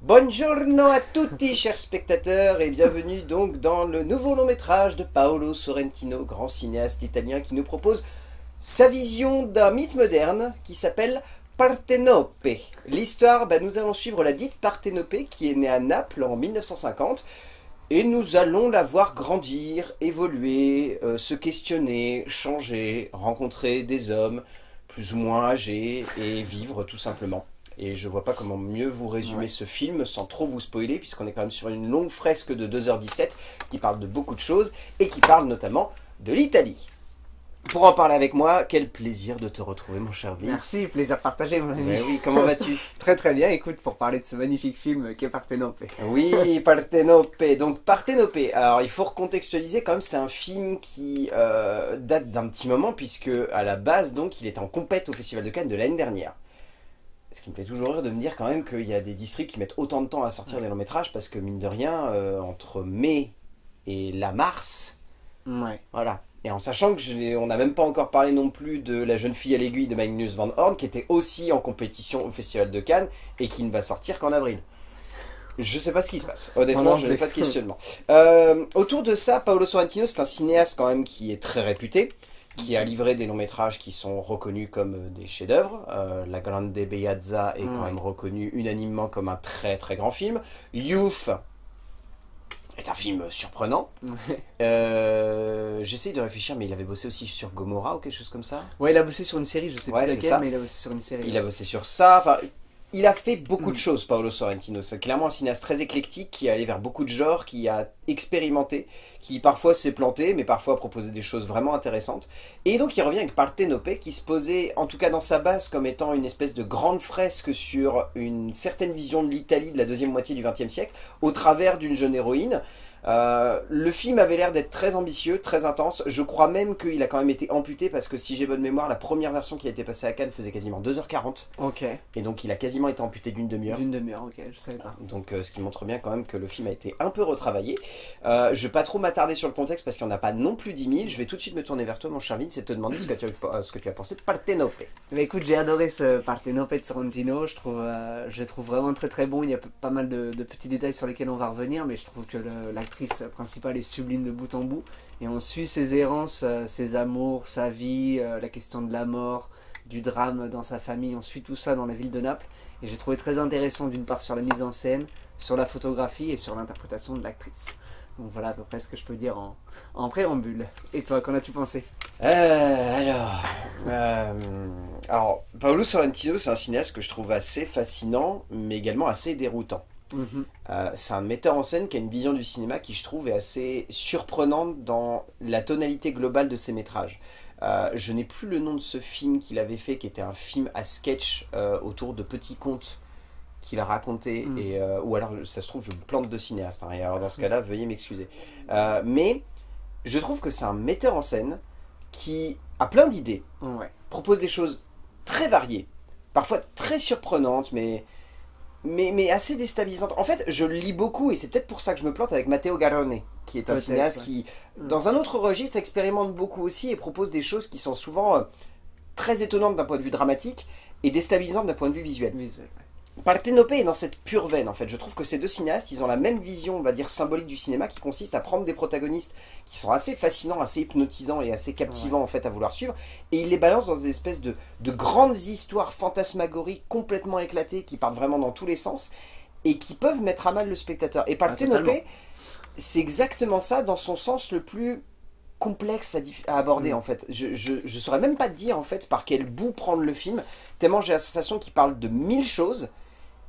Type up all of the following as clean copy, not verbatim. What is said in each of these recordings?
Buongiorno a tutti, chers spectateurs, et bienvenue donc dans le nouveau long métrage de Paolo Sorrentino, grand cinéaste italien qui nous propose sa vision d'un mythe moderne qui s'appelle Partenope. L'histoire, nous allons suivre la dite Partenope qui est née à Naples en 1950 et nous allons la voir grandir, évoluer, se questionner, changer, rencontrer des hommes plus ou moins âgés et vivre tout simplement. Et je vois pas comment mieux vous résumer ce film sans trop vous spoiler, puisqu'on est quand même sur une longue fresque de 2h17 qui parle de beaucoup de choses et qui parle notamment de l'Italie. Pour en parler avec moi, quel plaisir de te retrouver mon cher Vince. Merci, plaisir partagé mon ami. Mais oui, comment vas-tu? Très très bien, écoute, pour parler de ce magnifique film qu'est Partenope. Oui, Partenope. Donc Partenope, alors il faut recontextualiser quand même, c'est un film qui date d'un petit moment, puisque à la base, donc, il était en compète au Festival de Cannes de l'année dernière. Ce qui me fait toujours rire de me dire quand même qu'il y a des districts qui mettent autant de temps à sortir des longs métrages, parce que mine de rien, entre mai et la mars, voilà. Et en sachant que on n'a même pas encore parlé non plus de La jeune fille à l'aiguille de Magnus Van Horn, qui était aussi en compétition au Festival de Cannes, et qui ne va sortir qu'en avril. Je sais pas ce qui se passe, honnêtement je n'ai pas de questionnement. Autour de ça, Paolo Sorrentino c'est un cinéaste quand même qui est très réputé, qui a livré des longs métrages qui sont reconnus comme des chefs-d'œuvre. La Grande Beazza est quand même reconnu unanimement comme un très très grand film. Youth est un film surprenant. J'essaye de réfléchir, mais il avait bossé aussi sur Gomorrah ou quelque chose comme ça. Ouais, il a bossé sur une série, je sais plus laquelle, mais il a bossé sur une série. Il a bossé sur ça, enfin... Il a fait beaucoup de choses, Paolo Sorrentino. C'est clairement un cinéaste très éclectique qui a allé vers beaucoup de genres, qui a expérimenté, qui parfois s'est planté, mais parfois a proposé des choses vraiment intéressantes. Et donc il revient avec Partenope, qui se posait, en tout cas dans sa base, comme étant une espèce de grande fresque sur une certaine vision de l'Italie de la deuxième moitié du XXe siècle, au travers d'une jeune héroïne. Le film avait l'air d'être très ambitieux, très intense. Je crois même qu'il a quand même été amputé parce que si j'ai bonne mémoire, la première version qui a été passée à Cannes faisait quasiment 2h40. Ok. Et donc il a quasiment été amputé d'une demi-heure. D'une demi-heure, ok, je savais pas. Donc ce qui montre bien quand même que le film a été un peu retravaillé. Je vais pas trop m'attarder sur le contexte parce qu'il n'y en a pas non plus 10 000. Je vais tout de suite me tourner vers toi mon cher Vince et te demander ce que tu as pensé de Partenope. Mais écoute, j'ai adoré ce Partenope de Sorrentino, je le trouve vraiment très très bon. Il y a pas mal de petits détails sur lesquels on va revenir, mais je trouve que l'actrice principale est sublime de bout en bout. Et on suit ses errances, ses amours, sa vie, la question de la mort, du drame dans sa famille. On suit tout ça dans la ville de Naples. Et j'ai trouvé très intéressant d'une part sur la mise en scène, sur la photographie et sur l'interprétation de l'actrice. Donc voilà à peu près ce que je peux dire en préambule. Et toi, qu'en as-tu pensé? Alors, Paolo Sorrentino, c'est un cinéaste que je trouve assez fascinant, mais également assez déroutant. C'est un metteur en scène qui a une vision du cinéma qui, je trouve, est assez surprenante dans la tonalité globale de ses métrages. Je n'ai plus le nom de ce film qu'il avait fait, qui était un film à sketch autour de petits contes qu'il a raconté, ou alors ça se trouve je me plante de cinéaste, hein, et alors dans ce cas-là veuillez m'excuser. Mais je trouve que c'est un metteur en scène qui a plein d'idées, propose des choses très variées, parfois très surprenantes, mais assez déstabilisantes. En fait, je lis beaucoup, et c'est peut-être pour ça que je me plante avec Matteo Garrone, qui est un cinéaste qui, dans un autre registre, expérimente beaucoup aussi et propose des choses qui sont souvent très étonnantes d'un point de vue dramatique et déstabilisantes d'un point de vue visuel. Partenope est dans cette pure veine en fait. Je trouve que ces deux cinéastes, ils ont la même vision, on va dire, symbolique du cinéma qui consiste à prendre des protagonistes qui sont assez fascinants, assez hypnotisants et assez captivants en fait à vouloir suivre, et ils les balancent dans des espèces de grandes histoires fantasmagoriques complètement éclatées qui partent vraiment dans tous les sens et qui peuvent mettre à mal le spectateur. Et Partenope, c'est exactement ça dans son sens le plus complexe à aborder en fait. Je saurais même pas te dire en fait par quel bout prendre le film, tellement j'ai la sensation qu'il parle de 1000 choses.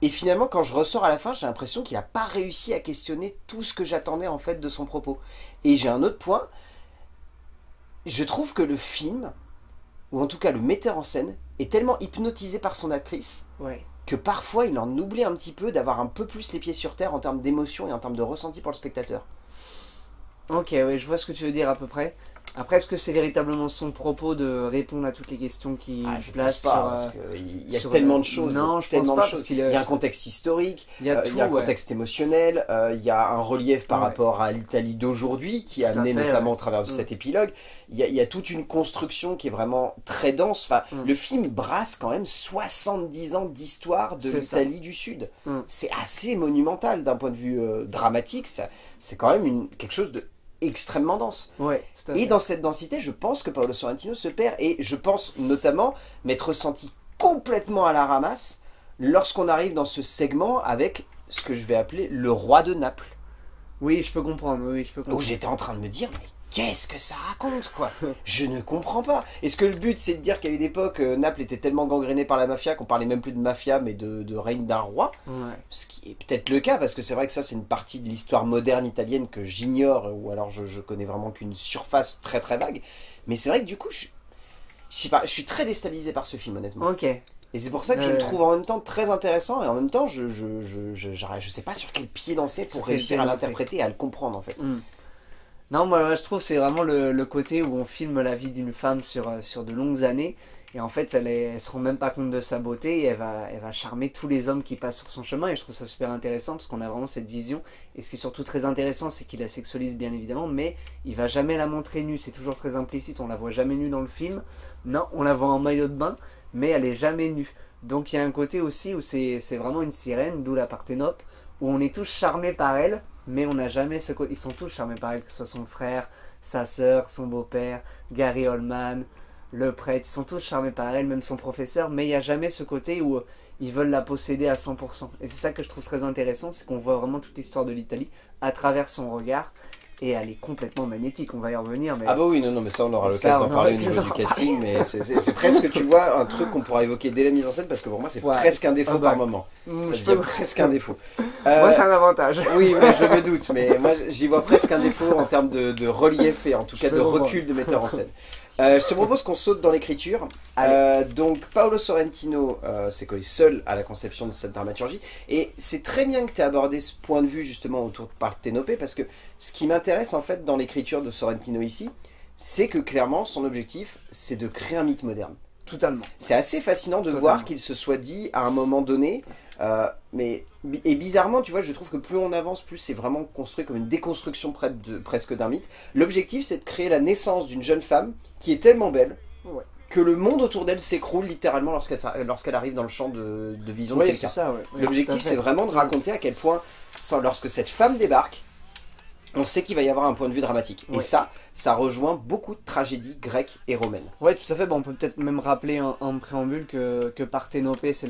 Et finalement, quand je ressors à la fin, j'ai l'impression qu'il n'a pas réussi à questionner tout ce que j'attendais en fait de son propos. Et j'ai un autre point. Je trouve que le film, ou en tout cas le metteur en scène, est tellement hypnotisé par son actrice que parfois il en oublie un petit peu d'avoir un peu plus les pieds sur terre en termes d'émotion et en termes de ressenti pour le spectateur. Ok, ouais, je vois ce que tu veux dire à peu près. Après, est-ce que c'est véritablement son propos de répondre à toutes les questions qu'il place pas, parce qu'il y a tellement de choses. Non, je pense pas, parce qu'il y a un contexte historique, il y a un contexte émotionnel, il y a un relief par rapport à l'Italie d'aujourd'hui, qui est amené notamment au travers de cet épilogue. Il y a toute une construction qui est vraiment très dense. Enfin, le film brasse quand même 70 ans d'histoire de l'Italie du Sud. C'est assez monumental d'un point de vue dramatique. C'est quand même quelque chose de extrêmement dense. Ouais, et dans cette densité, je pense que Paolo Sorrentino se perd, et je pense notamment m'être ressenti complètement à la ramasse lorsqu'on arrive dans ce segment avec ce que je vais appeler le roi de Naples. Oui, je peux comprendre. Oui, je peux comprendre. Où j'étais en train de me dire, mais qu'est-ce que ça raconte, quoi? Je ne comprends pas. Est-ce que le but, c'est de dire qu'à une époque, Naples était tellement gangrénée par la mafia qu'on parlait même plus de mafia, mais de règne d'un roi? Ce qui est peut-être le cas, parce que c'est vrai que ça, c'est une partie de l'histoire moderne italienne que j'ignore, ou alors je connais vraiment qu'une surface très très vague. Mais c'est vrai que du coup, je sais pas, je suis très déstabilisé par ce film, honnêtement. Ok. Et c'est pour ça que je le trouve en même temps très intéressant, et en même temps, je sais pas sur quel pied danser pour réussir à l'interpréter et à le comprendre, en fait. Non, moi je trouve que c'est vraiment le côté où on filme la vie d'une femme sur de longues années, et en fait elle se rend même pas compte de sa beauté, et elle va charmer tous les hommes qui passent sur son chemin, et je trouve ça super intéressant parce qu'on a vraiment cette vision. Et ce qui est surtout très intéressant, c'est qu'il la sexualise bien évidemment, mais il va jamais la montrer nue, c'est toujours très implicite, on la voit jamais nue dans le film. Non, on la voit en maillot de bain, mais elle est jamais nue. Donc il y a un côté aussi où c'est vraiment une sirène, d'où la Parthénope, où on est tous charmés par elle, mais on n'a jamais ce côté. Ils sont tous charmés par elle, que ce soit son frère, sa sœur, son beau-père, Gary Oldman, le prêtre, ils sont tous charmés par elle, même son professeur, mais il n'y a jamais ce côté où ils veulent la posséder à 100%. Et c'est ça que je trouve très intéressant, c'est qu'on voit vraiment toute l'histoire de l'Italie à travers son regard. Et elle est complètement magnétique, on va y revenir. Mais... Ah bah oui, non, mais ça on aura l'occasion d'en parler au niveau du casting, mais c'est presque, tu vois, un truc qu'on pourra évoquer dès la mise en scène, parce que pour moi c'est presque un défaut par moment. Ça devient presque un défaut. Moi c'est un avantage. Oui, mais je me doute, mais moi j'y vois presque un défaut en termes de relief et en tout cas de recul de metteur en scène. Je te propose qu'on saute dans l'écriture. Donc Paolo Sorrentino s'est collé seul à la conception de cette dramaturgie, et c'est très bien que tu aies abordé ce point de vue justement autour de Parthénopée, parce que ce qui m'intéresse en fait dans l'écriture de Sorrentino ici, c'est que clairement son objectif c'est de créer un mythe moderne. Totalement. C'est assez fascinant de voir qu'il se soit dit à un moment donné, et bizarrement tu vois, je trouve que plus on avance, plus c'est vraiment construit comme une déconstruction presque d'un mythe. L'objectif c'est de créer la naissance d'une jeune femme qui est tellement belle que le monde autour d'elle s'écroule littéralement lorsqu'elle arrive dans le champ de vision de quelqu'un. L'objectif c'est vraiment de raconter à quel point lorsque cette femme débarque, on sait qu'il va y avoir un point de vue dramatique. Et ça rejoint beaucoup de tragédies grecques et romaines. Ouais, tout à fait. Bon, on peut peut-être même rappeler en préambule que Parthénopée, c'est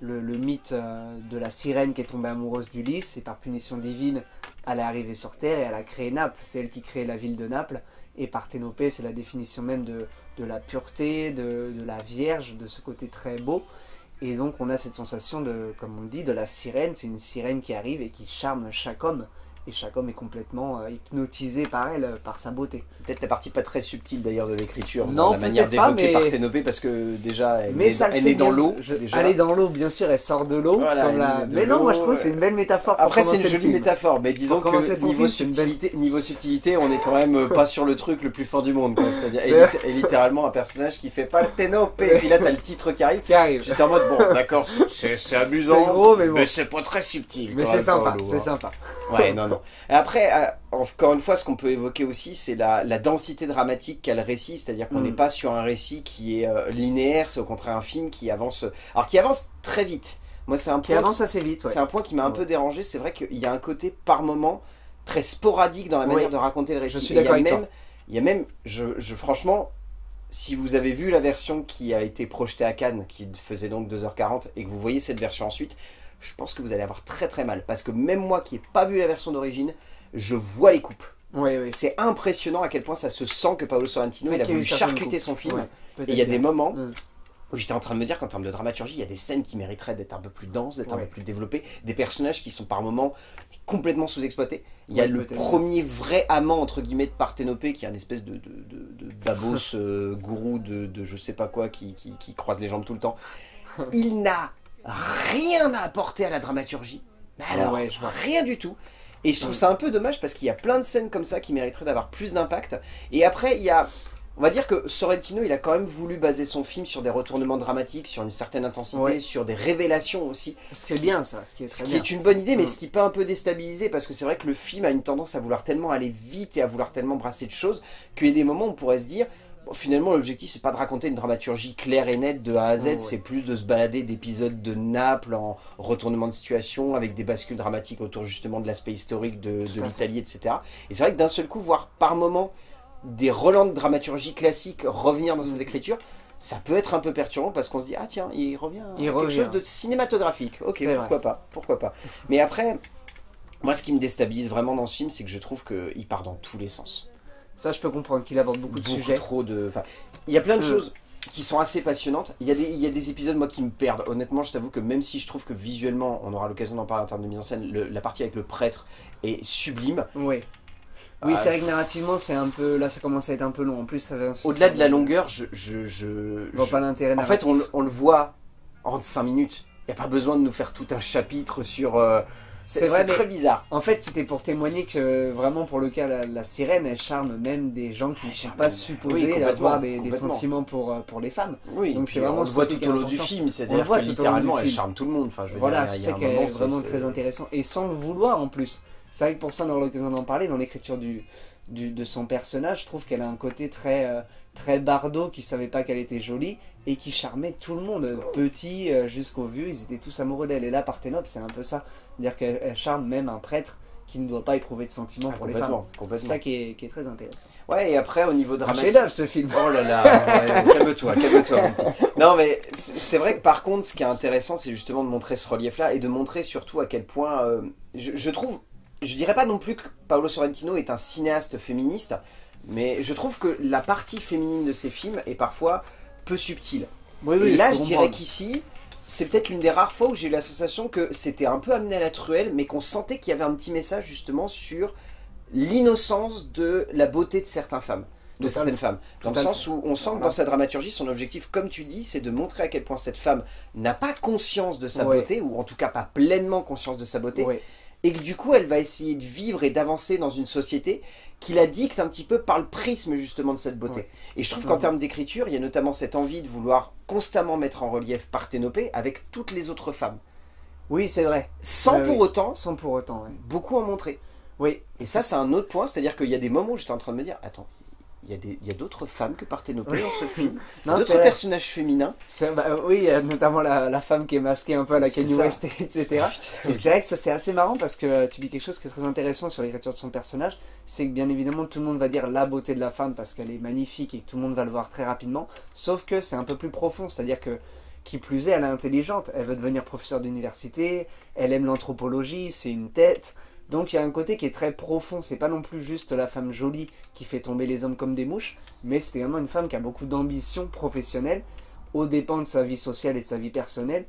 le mythe de la sirène qui est tombée amoureuse d'Ulysse, et par punition divine, elle est arrivée sur Terre et elle a créé Naples. C'est elle qui crée la ville de Naples. Et Parthénopée, c'est la définition même de la pureté, de la vierge, de ce côté très beau. Et donc on a cette sensation comme on dit, de la sirène. C'est une sirène qui arrive et qui charme chaque homme. Et chaque homme est complètement hypnotisé par elle, par sa beauté. Peut-être la partie pas très subtile d'ailleurs de l'écriture, la manière d'évoquer Parthénopée, parce que déjà elle est dans l'eau. Elle est dans l'eau, bien sûr, elle sort de l'eau. Voilà, mais non, moi je trouve que c'est une belle métaphore. Après c'est une jolie métaphore, mais disons que niveau subtilité, on est quand même pas sur le truc le plus fin du monde. C'est-à-dire littéralement un personnage qui fait Parthénopée, et puis là t'as le titre qui arrive. J'étais en mode, bon d'accord, c'est amusant, gros, mais c'est pas très subtil. Mais c'est sympa, c'est sympa. Ouais, non. Après, encore une fois, ce qu'on peut évoquer aussi, c'est la densité dramatique qu'a le récit, c'est-à-dire qu'on n'est pas sur un récit qui est linéaire, c'est au contraire un film qui avance, alors qui avance très vite. Moi, c'est un point qui avance assez vite. C'est un point qui m'a un peu dérangé. C'est vrai qu'il y a un côté par moment très sporadique dans la manière de raconter le récit. Je suis d'accord avec toi. Il y a même, franchement, si vous avez vu la version qui a été projetée à Cannes, qui faisait donc 2h40, et que vous voyez cette version ensuite, je pense que vous allez avoir très très mal, parce que même moi qui n'ai pas vu la version d'origine, je vois les coupes. C'est impressionnant à quel point ça se sent que Paolo Sorrentino il a voulu charcuter son film. Et il y a des moments où j'étais en train de me dire qu'en termes de dramaturgie, il y a des scènes qui mériteraient d'être un peu plus denses, d'être un peu plus développées, des personnages qui sont par moments complètement sous-exploités. Il y a le premier vrai amant entre guillemets de Parthénopée, qui est un espèce de babos gourou de je sais pas quoi qui croise les jambes tout le temps. Il n'a rien à apporter à la dramaturgie. Mais alors, rien du tout. Et je trouve ça un peu dommage parce qu'il y a plein de scènes comme ça qui mériteraient d'avoir plus d'impact. Et après, il y a... On va dire que Sorrentino, il a quand même voulu baser son film sur des retournements dramatiques, sur une certaine intensité, sur des révélations aussi. C'est bien ça, ce qui est une bonne idée, mais ce qui peut un peu déstabiliser, parce que c'est vrai que le film a une tendance à vouloir tellement aller vite et à vouloir tellement brasser de choses, qu'il y a des moments où on pourrait se dire, bon, finalement l'objectif c'est pas de raconter une dramaturgie claire et nette de A à Z, c'est plus de se balader d'épisodes de Naples en retournement de situation, avec des bascules dramatiques autour justement de l'aspect historique de l'Italie, etc. Et c'est vrai que d'un seul coup, voir par moment des relents de dramaturgie classique revenir dans cette écriture, ça peut être un peu perturbant parce qu'on se dit ah tiens, il revient à quelque chose de cinématographique. Ok, pourquoi pas. Mais après, moi ce qui me déstabilise vraiment dans ce film, c'est que je trouve qu'il part dans tous les sens. Ça je peux comprendre qu'il aborde beaucoup de sujets. Enfin, il y a plein de choses qui sont assez passionnantes. Il y a des épisodes moi qui me perdent. Honnêtement, je t'avoue que même si je trouve que visuellement, on aura l'occasion d'en parler en termes de mise en scène, la partie avec le prêtre est sublime. Oui, c'est vrai que narrativement, c'est un peu... Là, ça commence à être un peu long. En plus, ça va... Au-delà de la longueur, je vois pas l'intérêt narratif. En fait, on le voit en 5 minutes. Il n'y a pas besoin de nous faire tout un chapitre sur... C'est très bizarre. En fait, c'était pour témoigner que, vraiment, pour le cas, la sirène, elle charme même des gens qui ne sont pas supposés avoir des sentiments pour les femmes. Oui, donc c'est vraiment on le voit tout au long du film. C'est-à-dire que littéralement, elle charme tout le monde. Enfin, je veux dire, c'est ça qui est vraiment très intéressant. Et sans le vouloir, en plus. C'est vrai que pour ça, on aura l'occasion d'en parler, dans l'écriture de son personnage, je trouve qu'elle a un côté très Bardot, qui savait pas qu'elle était jolie, et qui charmait tout le monde, petit jusqu'au vieux, ils étaient tous amoureux d'elle. Et là, Parthénope, c'est un peu ça, c'est-à-dire qu'elle charme même un prêtre qui ne doit pas éprouver de sentiments pour les femmes. C'est ça qui est très intéressant. Ouais, et après, au niveau dramatique... Un chef-d'œuvre, ce film. Oh là là, calme-toi, mon petit. Non, mais c'est vrai que par contre, ce qui est intéressant, c'est justement de montrer ce relief-là, et de montrer surtout à quel point, je trouve... Je dirais pas non plus que Paolo Sorrentino est un cinéaste féministe, mais je trouve que la partie féminine de ses films est parfois peu subtile. Et là, je dirais qu'ici, c'est peut-être l'une des rares fois où j'ai eu la sensation que c'était un peu amené à la truelle, mais qu'on sentait qu'il y avait un petit message justement sur l'innocence de la beauté de certaines femmes. Dans le sens où on sent que dans sa dramaturgie, son objectif, comme tu dis, c'est de montrer à quel point cette femme n'a pas conscience de sa beauté, ou en tout cas pas pleinement conscience de sa beauté, et que du coup elle va essayer de vivre et d'avancer dans une société qui la dicte un petit peu par le prisme justement de cette beauté. Et je trouve qu'en termes d'écriture, il y a notamment cette envie de vouloir constamment mettre en relief Parthénopée avec toutes les autres femmes. Oui, c'est vrai. Sans pour autant beaucoup en montrer. Oui. Et ça, c'est un autre point, c'est-à-dire qu'il y a des moments où j'étais en train de me dire, attends, il y a d'autres femmes que Parthénopée dans ce film, d'autres personnages féminins. Oui, notamment la femme qui est masquée un peu à la Kanye West, etc. Et c'est vrai que ça c'est assez marrant parce que tu dis quelque chose qui est très intéressant sur l'écriture de son personnage, c'est que bien évidemment tout le monde va dire la beauté de la femme parce qu'elle est magnifique et que tout le monde va le voir très rapidement, sauf que c'est un peu plus profond, c'est-à-dire que qui plus est, elle est intelligente, elle veut devenir professeure d'université, elle aime l'anthropologie, c'est une tête. Donc il y a un côté qui est très profond, c'est pas non plus juste la femme jolie qui fait tomber les hommes comme des mouches, mais c'est également une femme qui a beaucoup d'ambition professionnelle, aux dépens de sa vie sociale et de sa vie personnelle,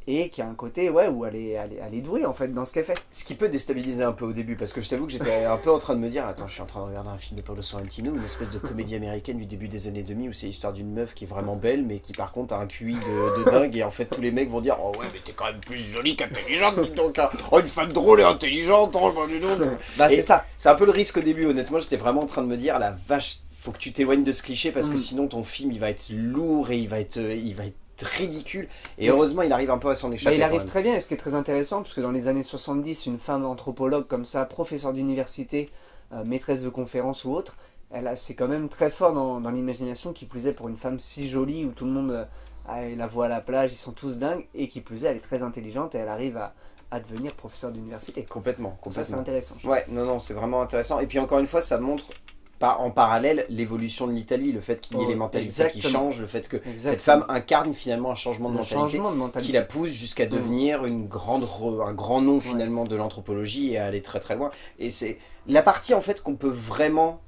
et qui a un côté où elle est douée en fait dans ce qu'elle fait. Ce qui peut déstabiliser un peu au début, parce que je t'avoue que j'étais un peu en train de me dire, attends, je suis en train de regarder un film de Paolo Sorrentino, une espèce de comédie américaine du début des années 2000 où c'est l'histoire d'une meuf qui est vraiment belle, mais qui par contre a un QI de dingue, et en fait tous les mecs vont dire, oh ouais, mais t'es quand même plus jolie qu'intelligente, dis donc, hein. Oh, une femme drôle et intelligente, oh, dis donc. C'est ça. C'est un peu le risque au début, honnêtement, j'étais vraiment en train de me dire, la vache, faut que tu t'éloignes de ce cliché, parce que sinon ton film il va être lourd et il va être ridicule, et heureusement il arrive un peu à s'en échapper. Il arrive très bien, et ce qui est très intéressant, parce que dans les années 70, une femme anthropologue comme ça, professeure d'université, maîtresse de conférences ou autre, c'est quand même très fort dans l'imagination, qui plus est pour une femme si jolie, où tout le monde la voit à la plage, ils sont tous dingues, et qui plus est, elle est très intelligente, et elle arrive à devenir professeure d'université. Complètement. Ça c'est intéressant. Ouais, non, c'est vraiment intéressant, et puis encore une fois, ça montre en parallèle l'évolution de l'Italie, le fait qu'il y ait les mentalités qui changent, le fait que cette femme incarne finalement un changement de mentalité qui la pousse jusqu'à devenir un grand nom finalement de l'anthropologie et à aller très très loin. Et c'est la partie en fait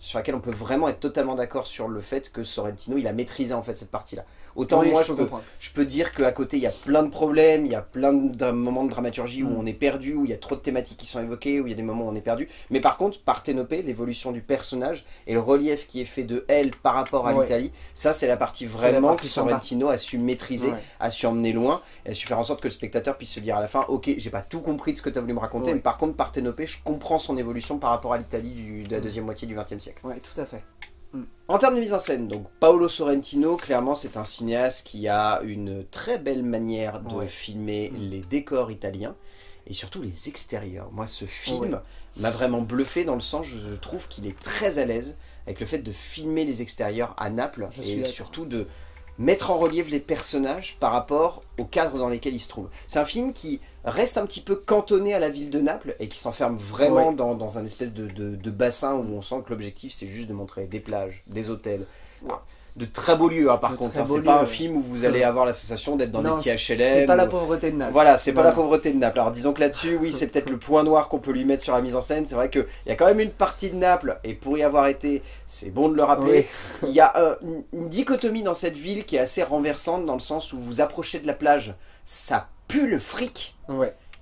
sur laquelle on peut vraiment être totalement d'accord sur le fait que Sorrentino il a maîtrisé en fait cette partie-là. Autant moi je peux dire qu'à côté il y a plein de problèmes, il y a plein de moments de dramaturgie où on est perdu, où il y a trop de thématiques qui sont évoquées, où il y a des moments où on est perdu. Mais par contre, Parthénopée, l'évolution du personnage et le relief qui est fait de elle par rapport à l'Italie, ça c'est la partie vraiment que Sorrentino a su maîtriser, a su emmener loin, et a su faire en sorte que le spectateur puisse se dire à la fin, ok, j'ai pas tout compris de ce que tu as voulu me raconter, mais par contre Partenope, je comprends son évolution par rapport à l'Italie de la deuxième moitié du XXe siècle. Ouais, tout à fait. En termes de mise en scène, donc Paolo Sorrentino, clairement c'est un cinéaste qui a une très belle manière de filmer les décors italiens et surtout les extérieurs. Moi ce film m'a vraiment bluffé dans le sens où je trouve qu'il est très à l'aise avec le fait de filmer les extérieurs à Naples et surtout de mettre en relief les personnages par rapport au cadre dans lesquels ils se trouvent. C'est un film qui reste un petit peu cantonné à la ville de Naples et qui s'enferme vraiment dans un espèce de bassin où on sent que l'objectif c'est juste de montrer des plages, des hôtels, de très beaux lieux par contre. C'est pas un film où vous allez avoir la sensation d'être dans des petits HLM. C'est pas la pauvreté de Naples. Voilà, c'est pas la pauvreté de Naples. Alors disons que là-dessus, oui, c'est peut-être le point noir qu'on peut lui mettre sur la mise en scène. C'est vrai qu'il y a quand même une partie de Naples, et pour y avoir été, c'est bon de le rappeler, il y a une dichotomie dans cette ville qui est assez renversante dans le sens où vous approchez de la plage, ça pue le fric.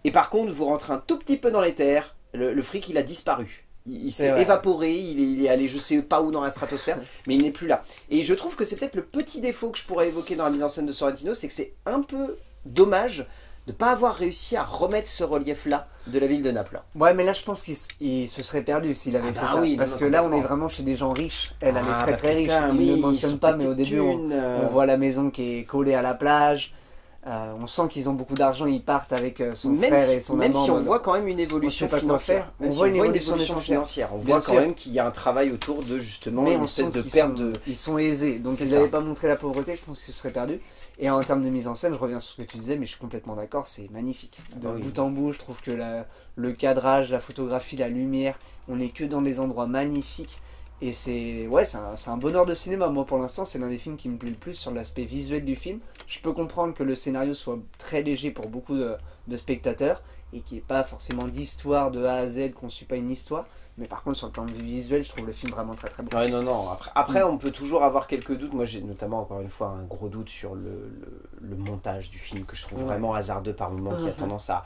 Et par contre, vous rentrez un tout petit peu dans les terres, le fric il a disparu. Il s'est évaporé, il est allé je sais pas où dans la stratosphère, mais il n'est plus là. Et je trouve que c'est peut-être le petit défaut que je pourrais évoquer dans la mise en scène de Sorrentino, c'est que c'est un peu dommage de ne pas avoir réussi à remettre ce relief-là de la ville de Naples. Ouais, mais là je pense qu'il se serait perdu s'il avait fait ça. Parce que là on est vraiment chez des gens riches. Elle est très riche. Il ne mentionne pas, mais au début on voit la maison qui est collée à la plage. On sent qu'ils ont beaucoup d'argent, ils partent avec son frère et son amant. Même si on voit quand même une évolution financière. On voit une évolution financière. On voit quand même qu'il y a un travail autour de justement une espèce de perte de... Ils sont aisés, donc ils n'avaient pas montré la pauvreté, je pense qu'ils se seraient perdus. Et en termes de mise en scène, je reviens sur ce que tu disais, mais je suis complètement d'accord, c'est magnifique. De bout en bout, je trouve que le cadrage, la photographie, la lumière, on n'est que dans des endroits magnifiques. Et c'est un bonheur de cinéma. Moi pour l'instant c'est l'un des films qui me plaît le plus sur l'aspect visuel du film. Je peux comprendre que le scénario soit très léger pour beaucoup de spectateurs et qu'il n'y ait pas forcément d'histoire de A à Z, qu'on ne suit pas une histoire. Mais par contre sur le plan de vue visuel, je trouve le film vraiment très très bon. Ouais, non. Après on peut toujours avoir quelques doutes. Moi j'ai notamment encore une fois un gros doute sur le montage du film que je trouve vraiment hasardeux par moments, qui a tendance à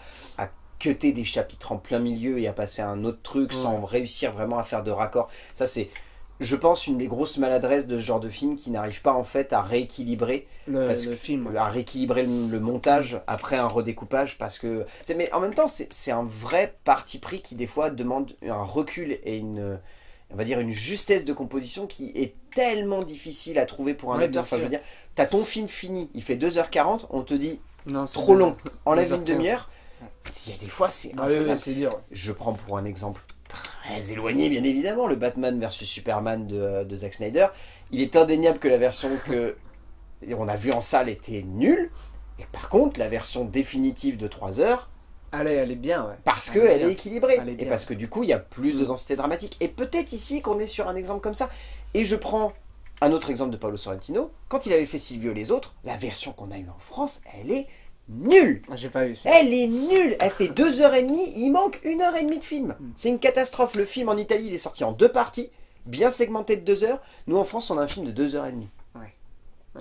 cutter des chapitres en plein milieu et à passer à un autre truc sans réussir vraiment à faire de raccord. Ça c'est, je pense, une des grosses maladresses de ce genre de film qui n'arrive pas en fait à rééquilibrer le film, à rééquilibrer le montage après un redécoupage, parce que mais en même temps c'est un vrai parti pris qui des fois demande un recul et on va dire une justesse de composition qui est tellement difficile à trouver pour un auteur. Enfin, je veux dire, t'as ton film fini, il fait 2h40, on te dit non, trop long, enlève une demi-heure. Il y a des fois c'est dur. Je prends pour un exemple très éloigné bien évidemment le Batman vs Superman de Zack Snyder. Il est indéniable que la version que on a vue en salle était nulle, et par contre la version définitive de 3 heures, elle est bien, parce qu'elle est équilibrée, et parce que du coup il y a plus de densité dramatique. Et peut-être ici qu'on est sur un exemple comme ça. Et je prends un autre exemple de Paolo Sorrentino. Quand il avait fait Silvio et les autres, la version qu'on a eue en France, elle est nulle. J'ai pas vu ça. Elle est nulle. Elle fait 2h30, il manque 1h30 de film. C'est une catastrophe. Le film en Italie, il est sorti en 2 parties, bien segmenté de 2 heures. Nous en France, on a un film de 2h30.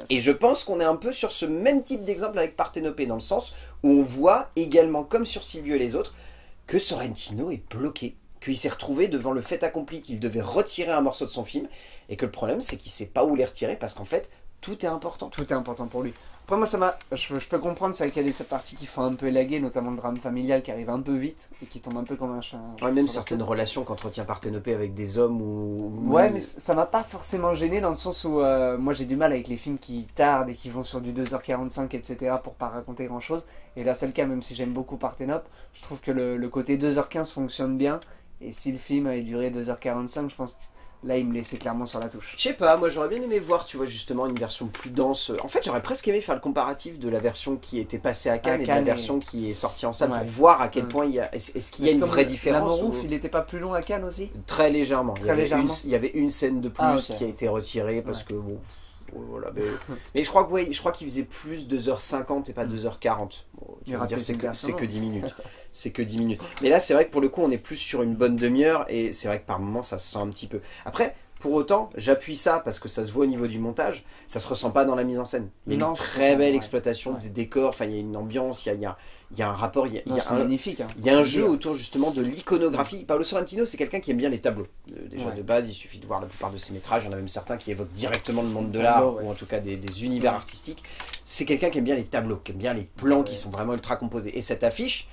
Et je pense qu'on est un peu sur ce même type d'exemple avec Partenope, dans le sens où on voit également, comme sur Silvio et les autres, que Sorrentino est bloqué, qu'il s'est retrouvé devant le fait accompli, qu'il devait retirer un morceau de son film, et que le problème c'est qu'il sait pas où les retirer, parce qu'en fait tout est important. Tout est important pour lui. Après moi je peux comprendre, c'est qu'il y a des parties qui font un peu élaguer, notamment le drame familial qui arrive un peu vite et qui tombe un peu comme un chat. Même certaines relations qu'entretient Partenope avec des hommes ou... Ouais, mais ça m'a pas forcément gêné dans le sens où moi j'ai du mal avec les films qui tardent et qui vont sur du 2h45 etc. pour pas raconter grand chose. Et là c'est le cas, même si j'aime beaucoup Partenope, je trouve que le côté 2h15 fonctionne bien. Et si le film avait duré 2h45, je pense... Là, il me laissait clairement sur la touche. Je sais pas, moi j'aurais bien aimé voir, tu vois, justement une version plus dense. En fait, j'aurais presque aimé faire le comparatif de la version qui était passée à Cannes et de la version qui est sortie en salle, pour voir à quel point il y a... Est-ce qu'il y a une vraie différence L'Amour ouf, il était pas plus long à Cannes aussi? Très légèrement. Il y avait une scène de plus qui a été retirée parce que bon... Voilà, mais je crois qu'il faisait plus 2h50 et pas 2h40. Bon, tu vas me dire c'est que 10 minutes. C'est que 10 minutes. Mais là c'est vrai que pour le coup on est plus sur une bonne demi-heure, et c'est vrai que par moments ça se sent un petit peu. Après, Pour autant, j'appuie ça parce que ça se voit au niveau du montage, ça se ressent pas dans la mise en scène. Il y a Non, une ça très sent, belle ouais. exploitation des décors, enfin il y a une ambiance, il y a un rapport, il y Non, a c'est un, magnifique. Hein. il y a un Faut jeu dire. autour justement de l'iconographie. Paolo Sorrentino, c'est quelqu'un qui aime bien les tableaux. Déjà Ouais. de base, il suffit de voir la plupart de ses métrages, il y en a même certains qui évoquent directement le monde de Tableau, l'art, ouais. ou en tout cas des univers artistiques. C'est quelqu'un qui aime bien les tableaux, qui aime bien les plans qui sont vraiment ultra composés. Et cette affiche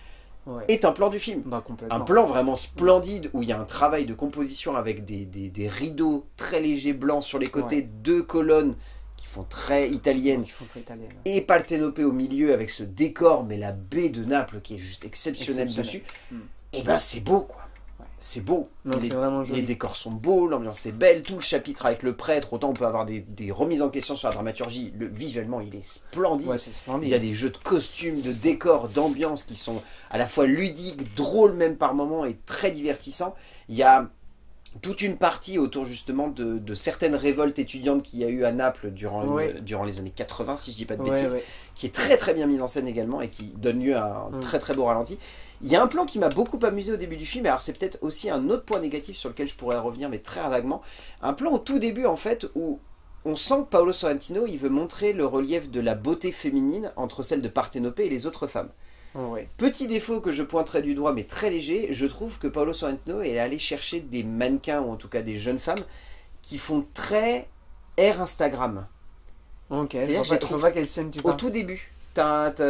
Ouais. est un plan du film. Bah, complètement. Un plan vraiment splendide où il y a un travail de composition avec des rideaux très légers blancs sur les côtés, Ouais. 2 colonnes qui font très italiennes, Qui font très italienne. et Parthenope au milieu avec ce décor, mais la baie de Naples qui est juste exceptionnelle dessus. Mm. Et ben c'est beau quoi. Ouais. C'est beau. Non, c'est vraiment joli. Les décors sont beaux, l'ambiance est belle, tout le chapitre avec le prêtre, autant on peut avoir des remises en question sur la dramaturgie. Visuellement il est splendide. Ouais, c'est splendide. Il y a des jeux de costumes, de décors, d'ambiance qui sont à la fois ludiques, drôles même par moments et très divertissants. Il y a toute une partie autour justement de certaines révoltes étudiantes qu'il y a eu à Naples durant les années 80, si je dis pas de bêtises, qui est très très bien mise en scène également et qui donne lieu à un très très beau ralenti. Il y a un plan qui m'a beaucoup amusé au début du film, alors c'est peut-être aussi un autre point négatif sur lequel je pourrais revenir, mais très vaguement. Un plan au tout début en fait où on sent que Paolo Sorrentino il veut montrer le relief de la beauté féminine entre celle de Parthenope et les autres femmes. Ouais. Petit défaut que je pointerai du doigt mais très léger, je trouve que Paolo Sorrentino est allé chercher des mannequins ou en tout cas des jeunes femmes qui font très air Instagram. Ok, C'est-à-dire que je les je trouve vois pas quelle scène tu Au parles. tout début,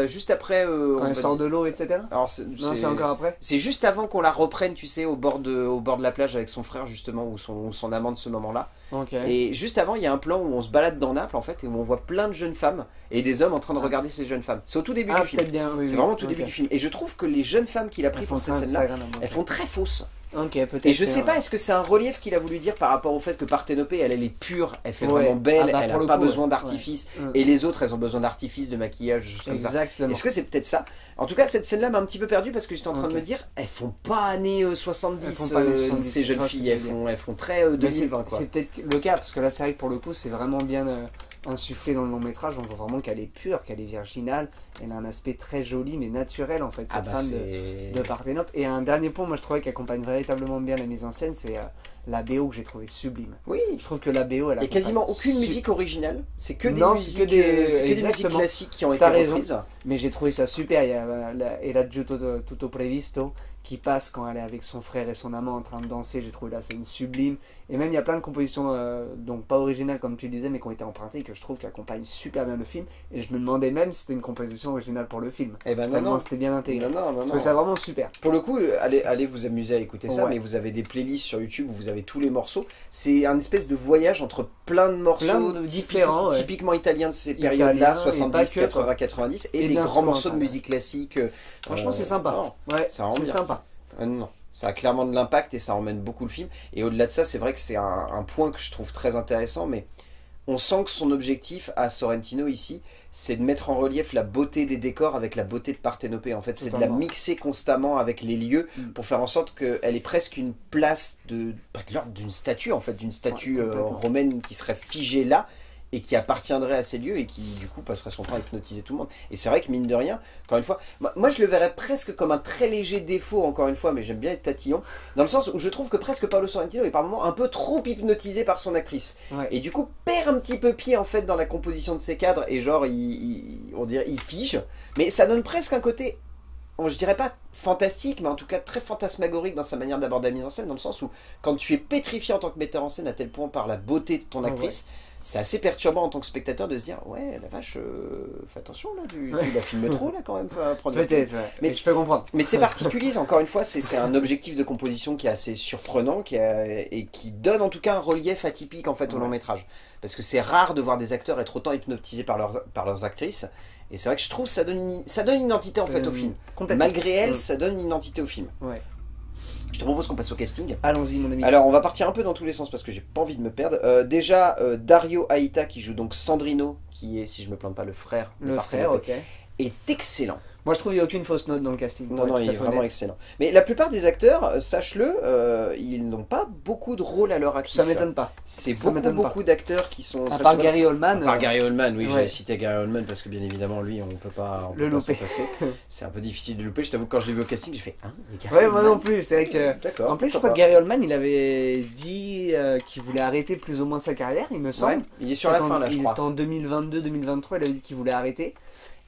juste après... Quand elle sort de l'eau, etc. Alors, Non, c'est encore après. c'est juste avant qu'on la reprenne, tu sais, au bord de la plage avec son frère justement, ou son amant de ce moment-là. Ok. Et juste avant, il y a un plan où on se balade dans Naples en fait, et où on voit plein de jeunes femmes et des hommes en train de regarder ces jeunes femmes. C'est au tout début Ah, du film. peut-être bien, oui. C'est oui. vraiment au tout Ok. début du film. Et je trouve que les jeunes femmes qu'il a pris Elles font pour ces ça, scènes-là, Instagram, elles font très fausses. Ok, peut-être. Et je sais bien, pas, ouais. est-ce que c'est un relief qu'il a voulu dire par rapport au fait que Parthenope, elle est pure, elle fait Ouais. vraiment belle, Ah bah, elle pour a le pas coup, besoin ouais. d'artifice, Ouais. et les autres, elles ont besoin d'artifice, de maquillage, juste comme ça. Exactement. Est-ce que c'est peut-être ça? En tout cas, cette scène-là m'a un petit peu perdu parce que j'étais en train de Ok. me dire, elles font pas années 70, Elles font pas années 70, ces je jeunes vois ce que filles, tu elles veux dire. font très Mais 2020 quoi. c'est peut-être le cas, parce que là, c'est vrai que pour le coup, c'est vraiment bien insufflé dans le long métrage. On voit vraiment qu'elle est pure, qu'elle est virginale. Elle a un aspect très joli, mais naturel en fait, cette Ah bah femme c'est... de Parthenope. Et un dernier point, moi je trouvais qui accompagne véritablement bien la mise en scène, c'est la BO que j'ai trouvé sublime. Oui, Je trouve que la BO, elle il n'y a quasiment aucune su- musique originale, c'est que des Non, musiques, c'est que des- c'est que des musiques exactement. classiques qui ont été T'as raison. reprises. Mais j'ai trouvé ça super. Il y a El Aggiuto Tutto Previsto qui passe quand elle est avec son frère et son amant en train de danser. J'ai trouvé la scène sublime. Et même il y a plein de compositions, donc pas originales comme tu disais, mais qui ont été empruntées et que je trouve qui accompagnent super bien le film. Et je me demandais même si c'était une composition originale pour le film. Eh ben non, Tellement non. c'était bien intégré. Non, non, Je non, trouvais non. ça vraiment super. Pour le coup, allez vous amuser à écouter ça, Ouais. mais vous avez des playlists sur YouTube où vous avez tous les morceaux. C'est un espèce de voyage entre plein de morceaux Plein de différents, ouais. typiquement italiens de ces Italiens, périodes-là, et 70, pas que, 80, quoi. 90, et Et des grands morceaux de d'instrumental, musique classique. Franchement, c'est sympa. non, Ouais, c'est vraiment c'est bien. sympa. Non, ça a clairement de l'impact et ça emmène beaucoup le film. Et au-delà de ça, c'est vrai que c'est un point que je trouve très intéressant, mais on sent que son objectif à Sorrentino ici, c'est de mettre en relief la beauté des décors avec la beauté de Parthenope. En fait, c'est de la Totalement. mixer constamment avec les lieux pour faire en sorte qu'elle ait presque une place pas de l'ordre d'une statue, en fait, d'une statue Ouais, complètement. romaine qui serait figée là et qui appartiendrait à ces lieux et qui du coup passerait son temps à hypnotiser tout le monde. Et c'est vrai que mine de rien, encore une fois, moi je le verrais presque comme un très léger défaut, encore une fois, mais j'aime bien être tatillon, dans le sens où je trouve que presque Paolo Sorrentino est par moments un peu trop hypnotisé par son actrice. Ouais. Et du coup perd un petit peu pied en fait dans la composition de ses cadres et genre on dirait il fige, mais ça donne presque un côté, je dirais pas fantastique, mais en tout cas très fantasmagorique dans sa manière d'aborder la mise en scène, dans le sens où quand tu es pétrifié en tant que metteur en scène à tel point par la beauté de ton actrice, c'est assez perturbant en tant que spectateur de se dire ouais la vache, fais attention là, tu la filmes trop là quand même, faut prendre du recul. Peut-être, ouais. Mais Mais je peux comprendre. Mais c'est particulier, encore une fois, c'est un objectif de composition qui est assez surprenant et qui donne en tout cas un relief atypique en fait au long métrage. Parce que c'est rare de voir des acteurs être autant hypnotisés par leurs actrices. Et c'est vrai que je trouve que ça donne une identité en fait au film. Complètement. Malgré elle, ça donne une identité au film. Ouais. Je te propose qu'on passe au casting. Allons-y, mon ami. Alors on va partir un peu dans tous les sens parce que j'ai pas envie de me perdre. Déjà, Dario Aita qui joue donc Sandrino, qui est, si je me plante pas, le frère de Le Parthenope, frère, ok. est excellent. Moi je trouve qu'il n'y a aucune fausse note dans le casting. Non, non, il est vraiment excellent. Mais la plupart des acteurs, sache-le, ils n'ont pas beaucoup de rôle à leur actif. Ça m'étonne pas. C'est beaucoup d'acteurs qui sont... À part Gary Oldman. À part Gary Oldman, oui, j'avais cité Gary Oldman parce que bien évidemment, lui, on peut pas s'en passer. C'est un peu difficile de louper. Je t'avoue que quand je l'ai vu au casting, j'ai fait « Hein, ouais, moi non plus. C'est vrai que... D'accord. En plus, je crois que Gary Oldman, il avait dit qu'il voulait arrêter plus ou moins sa carrière, il me semble. Ouais, il est sur la fin, là, je crois. Il est en 2022-2023, il avait dit qu'il voulait arrêter.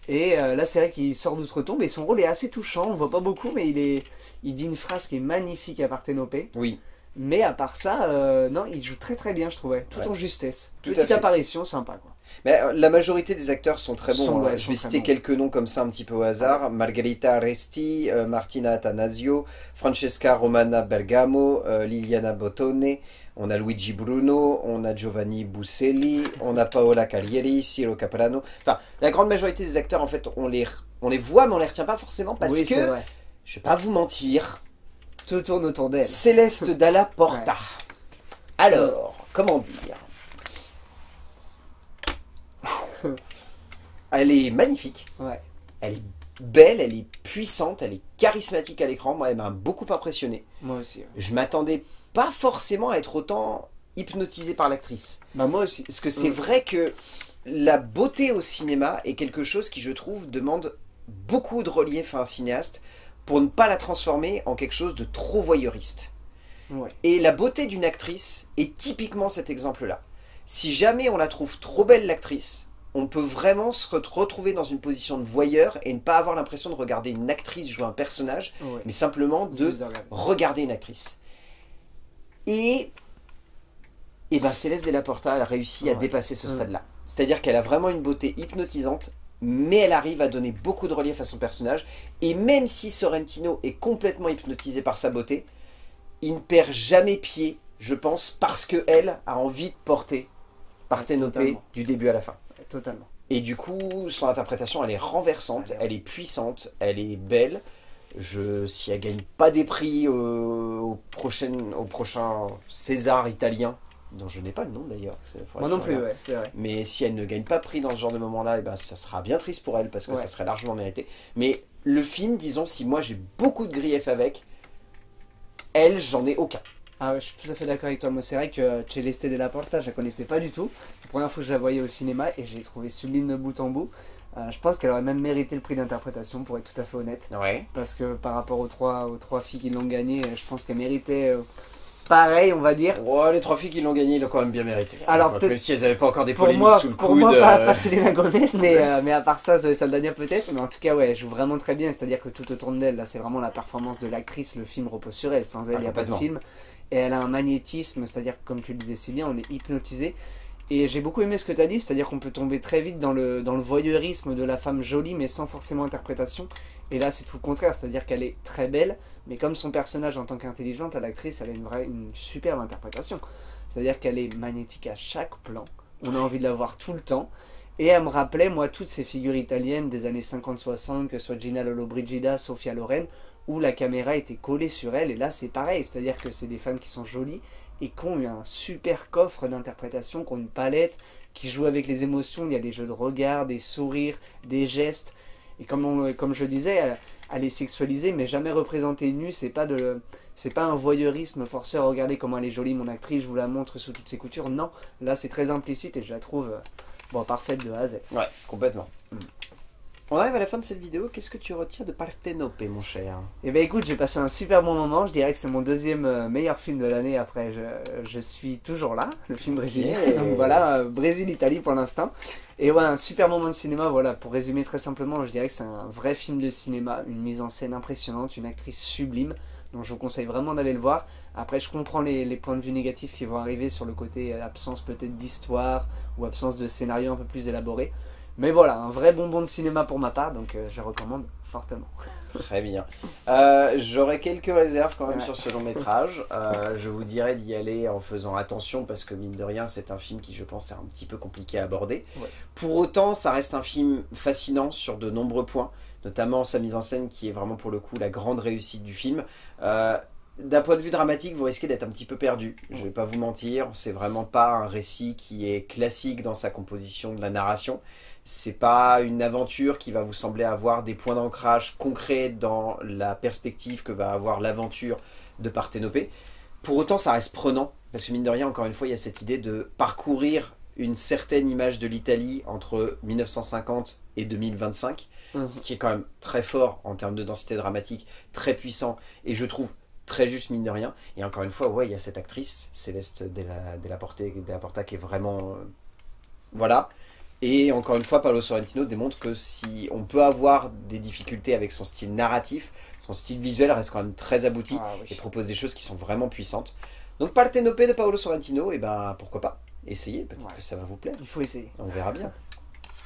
Et là, c'est vrai qu'il sort d'outre-tombe et son rôle est assez touchant. On voit pas beaucoup, mais il dit une phrase qui est magnifique à Parthénope. Oui. Mais à part ça, non, il joue très très bien, je trouvais, tout en justesse. Petite apparition sympa, quoi. Mais la majorité des acteurs sont très bons. Ouais, je vais citer quelques noms comme ça un petit peu au hasard. Margherita Resti, Martina Attanasio, Francesca Romana Bergamo, Liliana Bottone, on a Luigi Bruno, on a Giovanni Busselli, on a Paola Calieri, Ciro Caprano. Enfin, la grande majorité des acteurs, en fait, on les voit, mais on les retient pas forcément parce que, je vais pas vous mentir, tout tourne autour d'elle. Céleste Dalla Porta. Alors, comment dire? Elle est magnifique, elle est belle, elle est puissante, elle est charismatique à l'écran. Moi, elle m'a beaucoup impressionné. Moi aussi. Ouais. Je m'attendais pas forcément à être autant hypnotisé par l'actrice. Bah moi aussi. Parce que c'est vrai que la beauté au cinéma est quelque chose qui, je trouve, demande beaucoup de relief à un cinéaste pour ne pas la transformer en quelque chose de trop voyeuriste. Ouais. Et la beauté d'une actrice est typiquement cet exemple-là. Si jamais on la trouve trop belle, l'actrice, on peut vraiment se retrouver dans une position de voyeur et ne pas avoir l'impression de regarder une actrice jouer un personnage, mais simplement de regarder une actrice. Et ben Céleste Dalla Porta, elle a réussi à dépasser ce stade-là. C'est-à-dire qu'elle a vraiment une beauté hypnotisante, mais elle arrive à donner beaucoup de relief à son personnage. Et même si Sorrentino est complètement hypnotisé par sa beauté, il ne perd jamais pied, je pense, parce qu'elle a envie de porter Parthénope du début à la fin. Totalement. Et du coup, son interprétation, elle est renversante, elle est puissante, elle est belle. Si elle gagne pas des prix au prochain César italien, dont je n'ai pas le nom d'ailleurs. Moi non plus, c'est vrai. Mais si elle ne gagne pas de prix dans ce genre de moment-là, et ben, ça sera bien triste pour elle, parce que ça serait largement mérité. Mais le film, disons, si moi j'ai beaucoup de griefs avec, elle, j'en ai aucun. Ah ouais, je suis tout à fait d'accord avec toi. Moi, c'est vrai que Céleste Dalla Porta, je la connaissais pas du tout. La première fois que je la voyais au cinéma et j'ai trouvé sublime de bout en bout. Je pense qu'elle aurait même mérité le prix d'interprétation, pour être tout à fait honnête. Ouais. Parce que par rapport aux trois filles qui l'ont gagné, je pense qu'elle méritait pareil, on va dire. Ouais, les 3 filles qui l'ont gagné, ils l'ont quand même bien mérité. Alors même si elles n'avaient pas encore des polémiques sous le coude. Pour moi, pas Selena Gomez, mais à part ça, Zoé Saldana peut-être. Mais en tout cas, ouais, elle joue vraiment très bien. C'est-à-dire que tout autour d'elle, là, c'est vraiment la performance de l'actrice. Le film repose sur elle. Sans elle, il n'y a pas de film. Et elle a un magnétisme, c'est-à-dire que, comme tu le disais si bien, on est hypnotisé. Et j'ai beaucoup aimé ce que tu as dit, c'est-à-dire qu'on peut tomber très vite dans le voyeurisme de la femme jolie, mais sans forcément interprétation. Et là, c'est tout le contraire, c'est-à-dire qu'elle est très belle, mais comme son personnage en tant qu'intelligente, l'actrice, elle a une superbe interprétation. C'est-à-dire qu'elle est magnétique à chaque plan, on a envie de la voir tout le temps. Et elle me rappelait, moi, toutes ces figures italiennes des années 50-60, que ce soit Gina Lollobrigida, Sofia Loren, où la caméra était collée sur elle. Et là, c'est pareil, c'est-à-dire que c'est des femmes qui sont jolies, et qui ont un super coffre d'interprétation, qui ont une palette, qui jouent avec les émotions. Il y a des jeux de regard, des sourires, des gestes. Et comme je disais, elle est sexualisée, mais jamais représentée nue. C'est pas un voyeurisme forcé à regarder comment elle est jolie, mon actrice, je vous la montre sous toutes ses coutures. Non, là c'est très implicite et je la trouve parfaite de A à Z. Ouais, complètement. On arrive à la fin de cette vidéo, qu'est-ce que tu retiens de Parthénope, mon cher? Eh ben écoute, j'ai passé un super bon moment, je dirais que c'est mon deuxième meilleur film de l'année, après je suis toujours là, le film brésilien, donc voilà, Brésil-Italie pour l'instant. Et ouais, un super moment de cinéma, voilà, pour résumer très simplement, je dirais que c'est un vrai film de cinéma, une mise en scène impressionnante, une actrice sublime, donc je vous conseille vraiment d'aller le voir. Après je comprends les points de vue négatifs qui vont arriver sur le côté absence peut-être d'histoire, ou absence de scénario un peu plus élaboré. Mais voilà, un vrai bonbon de cinéma pour ma part, donc je recommande fortement. Très bien. J'aurais quelques réserves quand même sur ce long métrage. Je vous dirais d'y aller en faisant attention parce que mine de rien, c'est un film qui je pense est un petit peu compliqué à aborder. Ouais. Pour autant, ça reste un film fascinant sur de nombreux points, notamment sa mise en scène qui est vraiment pour le coup la grande réussite du film. d'un point de vue dramatique, vous risquez d'être un petit peu perdu. Je vais pas vous mentir, c'est vraiment pas un récit qui est classique dans sa composition de la narration. C'est pas une aventure qui va vous sembler avoir des points d'ancrage concrets dans la perspective que va avoir l'aventure de Parthénopée. Pour autant, ça reste prenant, parce que mine de rien, encore une fois, il y a cette idée de parcourir une certaine image de l'Italie entre 1950 et 2025, ce qui est quand même très fort en termes de densité dramatique, très puissant, et je trouve très juste mine de rien. Et encore une fois, ouais, il y a cette actrice, Céleste Della Porta, qui est vraiment... voilà. Et encore une fois, Paolo Sorrentino démontre que si on peut avoir des difficultés avec son style narratif, son style visuel reste quand même très abouti et propose des choses qui sont vraiment puissantes. Donc Parthénopée de Paolo Sorrentino, et ben pourquoi pas, essayez, peut-être que ça va vous plaire. Il faut essayer. On verra bien.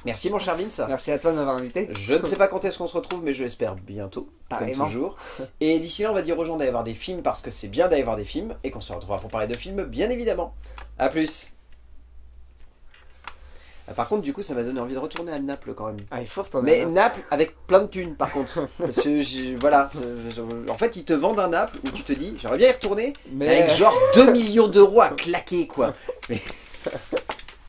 Merci mon cher Vince. Merci à toi de m'avoir invité. Je ne sais pas quand est-ce qu'on se retrouve, mais je l'espère bientôt, comme toujours. Et d'ici là, on va dire aux gens d'aller voir des films parce que c'est bien d'aller voir des films et qu'on se retrouvera pour parler de films, bien évidemment. A plus. Par contre, du coup, ça m'a donné envie de retourner à Naples quand même. Ah, il faut retourner. Mais Naples avec plein de thunes, par contre. Parce que, voilà. En fait, ils te vendent un Naples où tu te dis, j'aimerais bien y retourner, mais avec genre 2 millions d'euros à claquer, quoi. Mais...